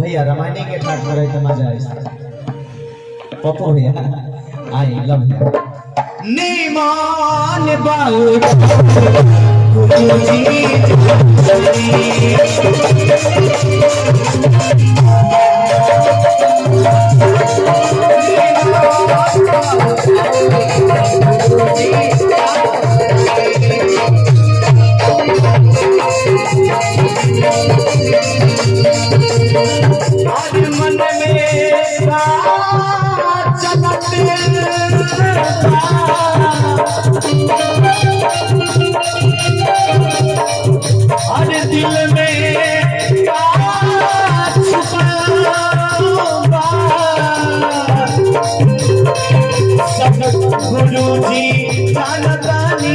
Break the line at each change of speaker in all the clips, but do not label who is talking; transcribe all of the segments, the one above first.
भैया रामायणी के ठाट में रहे तो मजा आए पप्पू भैया आई लव यू नीमान बाऊ गुरुजी अरे दिल में सब गुरुजी जानतानी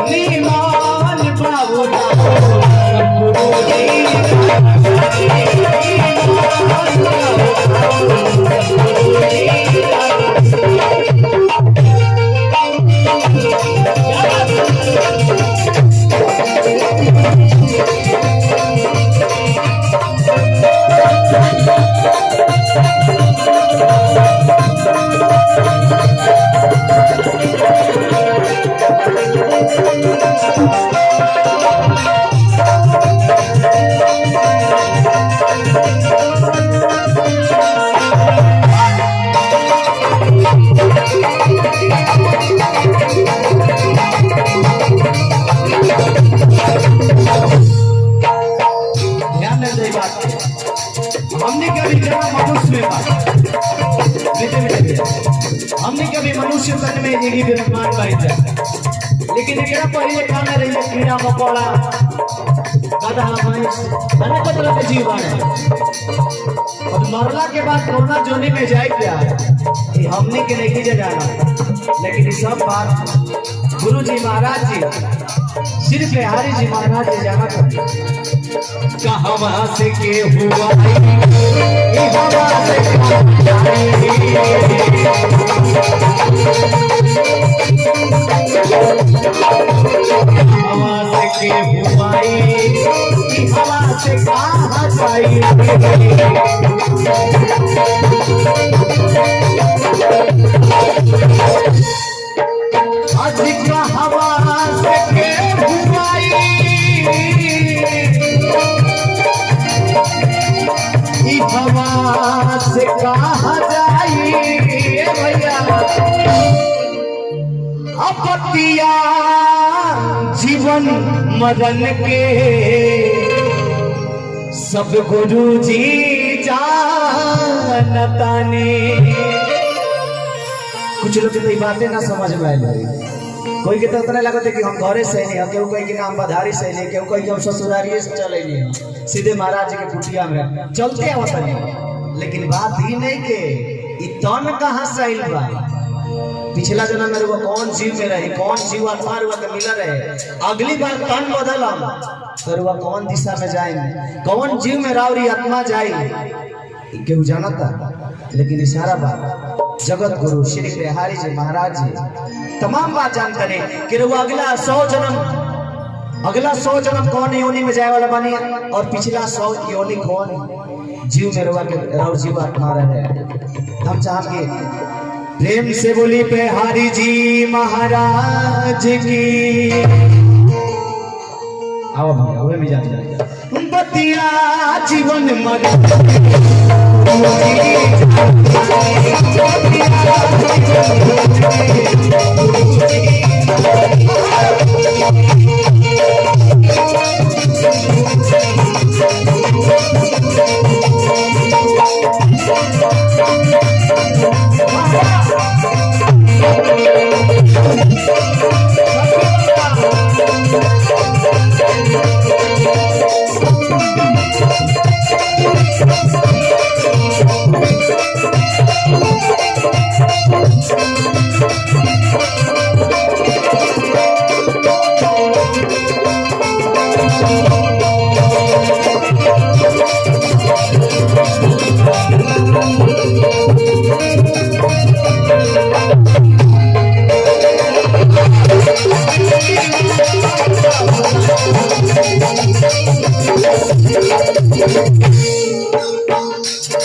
नीमान बाबू गुरुजी हमने कभी मनुष्य हमने कभी मनुष्य तक में जिंदगी विराजमान पाई जाए लेकिन एकरा पहले खाना रही कीड़ा मकोड़ा गधा भैंस अनेक तरह के जीव है और मरला के बाद कोरोना जोनी में जाए क्या ये हमने के नहीं जाना लेकिन ये सब बात गुरु जी महाराज जी सिर्फ बिहारी जी महाराज जी जाना करते कहवा से के हुआ हवा से हवा से के हुआ हवा से कहाँ जाई अधिक हवा से के हुआ हवा से कहाँ जाई भैया अपतिया जीवन मरण के सब गुरुजी जानतानी कुछ लोग तो ये बातें ना समझ में आए कोई के तो उतना लगता है कि हम घरे से नहीं केहू कहीं कि हम बधारी से नहीं केहू कहीं कि हम ससुरारिये से चले नहीं सीधे महाराज के कुटिया में चलते आवता नहीं लेकिन बात ही नहीं के तन कहाँ से आइल बा पिछला जन्म में रुआ कौन जीव में रहे कौन जीव आत्मा रुआ के मिला रहे अगली बार तन बदलम तो रुआ कौन दिशा में जाएंगे कौन जीव में रावरी आत्मा जाए केहू जानता लेकिन सारा बात जगत गुरु श्री बिहारी जी महाराज जी तमाम बात जानते हैं कि रुआ अगला 100 जन्म कौन योनि में जाए वाला बनी और पिछला 100 योनि कौन जीव में रुआ के राव जीव आत्मा रहे हम चाहेंगे प्रेम से बोली बिहारी जी महाराज की आओ हमें भी जाते बतिया जीवन मर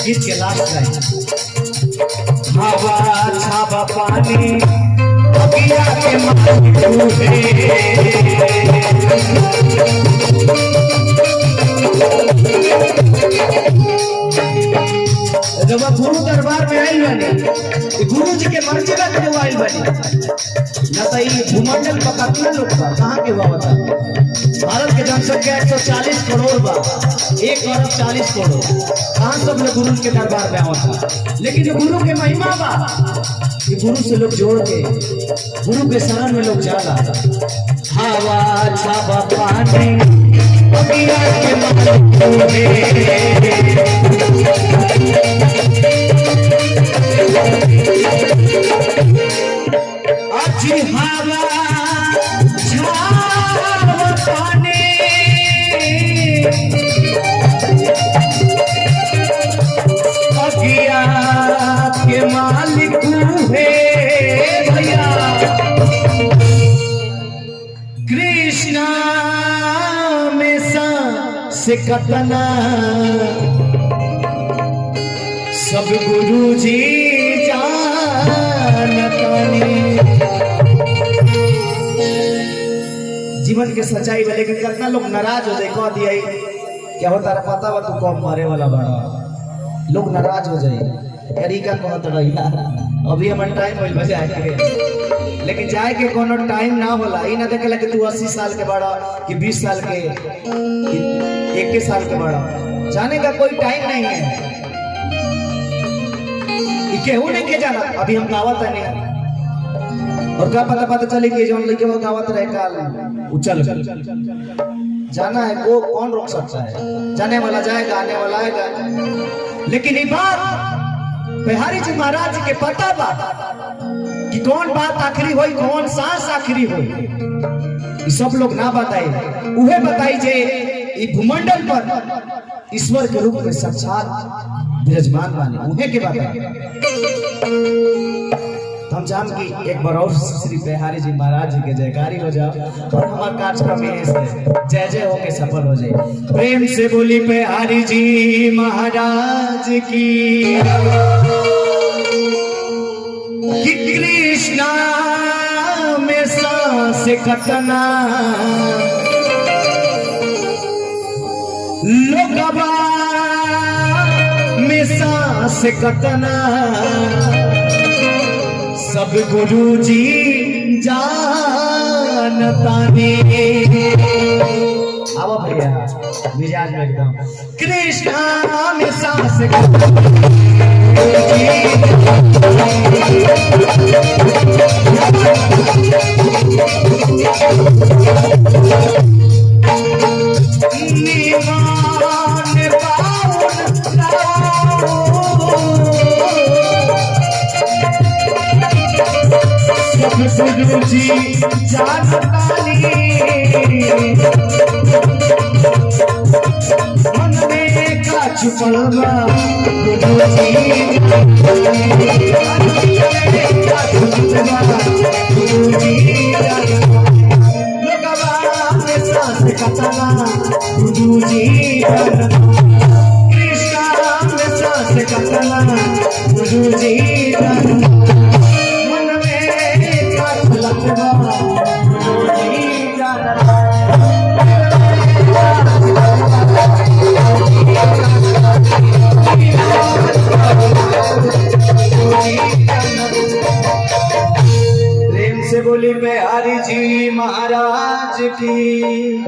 गीत के लास्ट लाइन हवा छावा पानी अगिया के मारे जब गुरु दरबार में आइल बनी गुरु जी के मर्जी का जो आइल बनी न तो ये भूमंडल पर कितना लोग बा कहाँ के बा बता भारत के जनसंख्या 140 करोड़ बा 1 अरब 40 करोड़ कहाँ सब लोग गुरु के दरबार में आवता लेकिन जो गुरु के महिमा बा ये गुरु से लोग जोड़ के गुरु के शरण में लोग जाला हवा छावा पानी अगिया के मारे अच्छी हवा छावा पानी अगिया के मालिक है भैया कृष्णा में से कतना सब गुरु जी जीवन के सच्चाई है लेकिन कितना लोग नाराज हो जाए कह दिया क्या होता है पता बा तू कब मरे वाला बड़ा लोग नाराज हो जाए तरीका कहत रही अभी हमारे टाइम होइल बा जाए के लेकिन जाए के कोनो टाइम ना होला ई ना देखेला कि तू 80 साल के बड़ा कि 20 साल के कि 21 साल के बड़ा जाने का कोई टाइम नहीं है केहू नहीं के जाना अभी हम गावत है नहीं और क्या पता चले कि जो लड़के वो गावत रहे काल उछल जाना है वो कौन रोक सकता है जाने वाला जाएगा आने वाला आएगा लेकिन ये बात बिहारी जी महाराज के पता बा कि कौन बात आखिरी हुई कौन सांस आखिरी हुई सब लोग ना बताए उहे बताई जे ये भूमंडल पर ईश्वर के रूप में साक्षात विराजमान माने उहे के बात हम जान की एक बार और श्री बिहारी जी महाराज जी के जयकारी हो जाओ और हमारे कार्यक्रम में जय जय होके सफल हो जाए प्रेम से बोली बिहारी जी महाराज की कि कृष्णा में सांस कटना लोगवा में सांस कटना सब गुरु जी जानता ने अब भैया मिजाज में एकदम कृष्णा में सांस गुरु जी जानतानी मन में का छुपल बा गुरु जी लोगवा में सांस कटना गुरु जी कृष्णा में सांस कटना गुरु जी प्रेम से बोली बिहारी जी महाराज की।